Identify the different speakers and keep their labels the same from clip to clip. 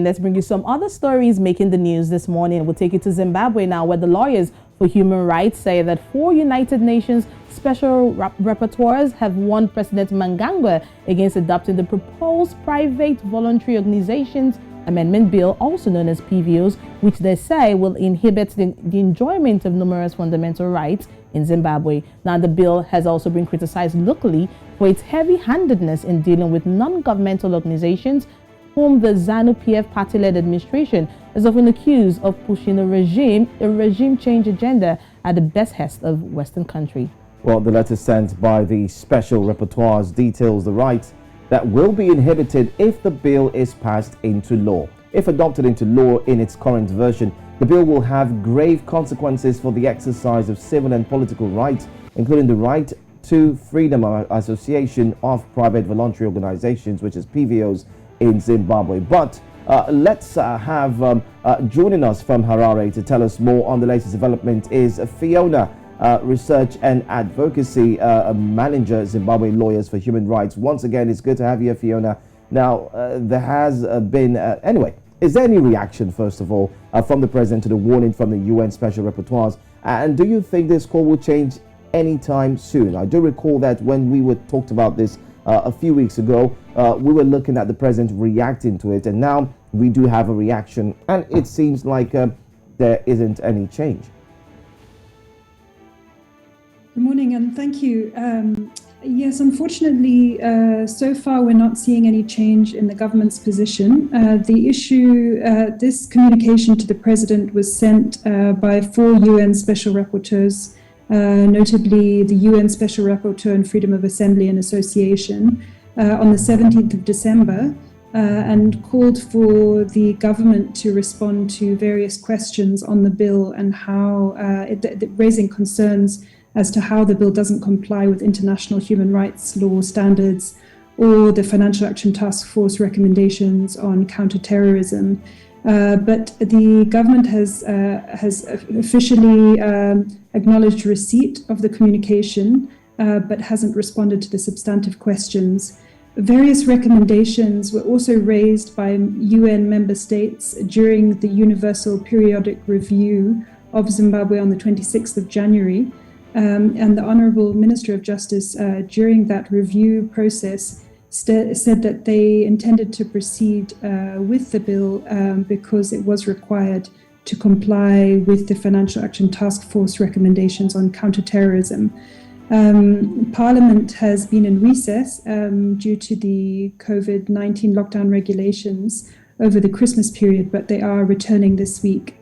Speaker 1: let's bring you some other stories making the news this morning. We'll take you to Zimbabwe now, where the lawyers for human rights say that 4 United Nations special rapporteurs have warned President Mnangagwa against adopting the proposed Private Voluntary Organizations Amendment Bill, also known as PVOs, which they say will inhibit the enjoyment of numerous fundamental rights in Zimbabwe. Now, the bill has also been criticized locally for its heavy-handedness in dealing with non-governmental organizations whom the ZANU-PF party-led administration is often accused of pushing a regime change agenda at the behest of Western countries.
Speaker 2: Well, the letter sent by the special rapporteurs details the rights that will be inhibited if the bill is passed into law. If adopted into law in its current version, the bill will have grave consequences for the exercise of civil and political rights, including the right to freedom of association of private voluntary organizations, which is PVOs, in Zimbabwe. But let's have joining us from Harare to tell us more on the latest development is Fiona, Research and Advocacy Manager, Zimbabwe Lawyers for Human Rights. Once again, it's good to have you, Fiona. Now, there has been, anyway, is there any reaction, first of all, from the President to the warning from the UN Special Rapporteurs? And do you think this call will change anytime soon? I do recall that when we talked about this a few weeks ago, we were looking at the President reacting to it, and now we do have a reaction, and it seems like there isn't any change.
Speaker 3: Good morning, and thank you. Yes, unfortunately, so far we're not seeing any change in the government's position. The issue, this communication to the President was sent by 4 UN Special Rapporteurs, notably the UN Special Rapporteur on Freedom of Assembly and Association, on the 17th of December, and called for the government to respond to various questions on the bill and how, raising concerns as to how the bill doesn't comply with international human rights law standards or the Financial Action Task Force recommendations on counterterrorism. But the government has officially acknowledged receipt of the communication, but hasn't responded to the substantive questions. Various recommendations were also raised by UN member states during the Universal Periodic Review of Zimbabwe on the 26th of January. And the Honourable Minister of Justice during that review process said that they intended to proceed with the bill because it was required to comply with the Financial Action Task Force recommendations on counterterrorism. Parliament has been in recess due to the COVID-19 lockdown regulations over the Christmas period, but they are returning this week.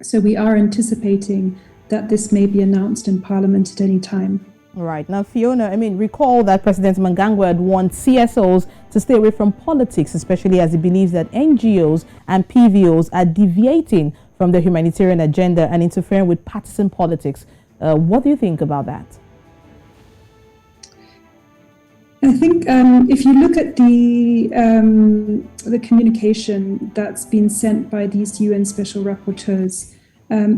Speaker 3: So we are anticipating that this may be announced in Parliament at any time.
Speaker 1: Right. Now, Fiona, recall that President Mnangagwa had warned CSOs to stay away from politics, especially as he believes that NGOs and PVOs are deviating from the humanitarian agenda and interfering with partisan politics. What do you think about that?
Speaker 3: I think if you look at the communication that's been sent by these UN Special Rapporteurs,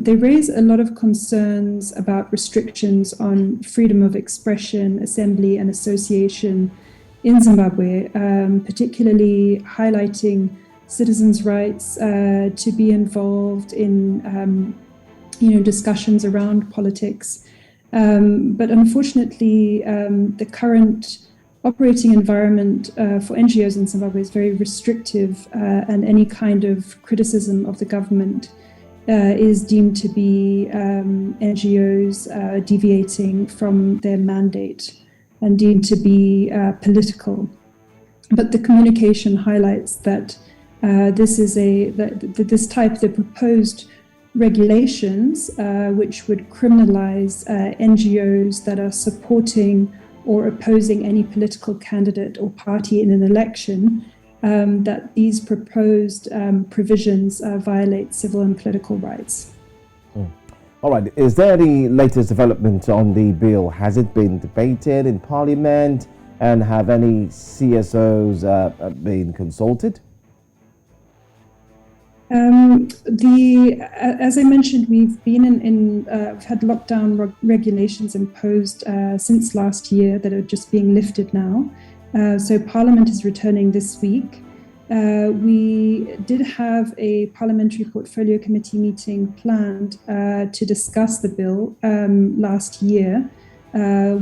Speaker 3: they raise a lot of concerns about restrictions on freedom of expression, assembly and association in Zimbabwe, particularly highlighting citizens' rights to be involved in discussions around politics. But unfortunately, the current operating environment for NGOs in Zimbabwe is very restrictive, and any kind of criticism of the government is deemed to be NGOs deviating from their mandate and deemed to be political. But the communication highlights that the proposed regulations, which would criminalize NGOs that are supporting or opposing any political candidate or party in an election, that these proposed provisions violate civil and political rights.
Speaker 2: All right. Is there any latest development on the bill? Has it been debated in Parliament, and have any CSOs been consulted?
Speaker 3: As I mentioned, we've been we've had lockdown regulations imposed since last year that are just being lifted now. So Parliament is returning this week. We did have a parliamentary portfolio committee meeting planned to discuss the bill last year,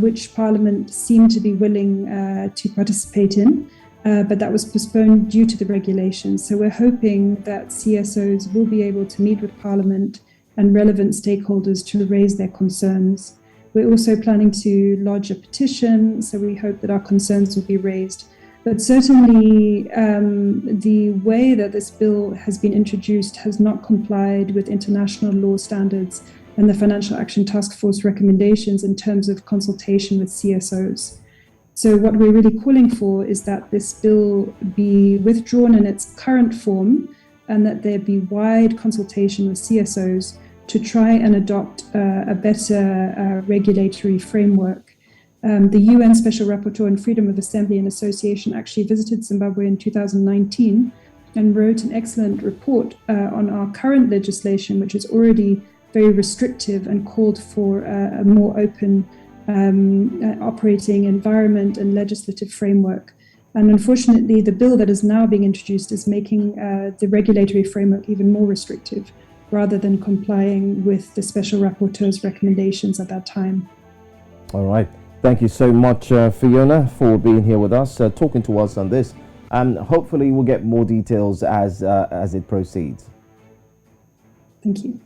Speaker 3: which Parliament seemed to be willing to participate in, but that was postponed due to the regulations. So we're hoping that CSOs will be able to meet with Parliament and relevant stakeholders to raise their concerns. We're also planning to lodge a petition, so we hope that our concerns will be raised. But certainly, the way that this bill has been introduced has not complied with international law standards and the Financial Action Task Force recommendations in terms of consultation with CSOs. So what we're really calling for is that this bill be withdrawn in its current form and that there be wide consultation with CSOs to try and adopt a better regulatory framework. The UN Special Rapporteur on Freedom of Assembly and Association actually visited Zimbabwe in 2019 and wrote an excellent report on our current legislation, which is already very restrictive and called for a more open operating environment and legislative framework. And unfortunately, the bill that is now being introduced is making the regulatory framework even more restrictive, rather than complying with the Special Rapporteur's recommendations at that time.
Speaker 2: All right. Thank you so much, Fiona, for being here with us, talking to us on this. And hopefully we'll get more details as it proceeds.
Speaker 3: Thank you.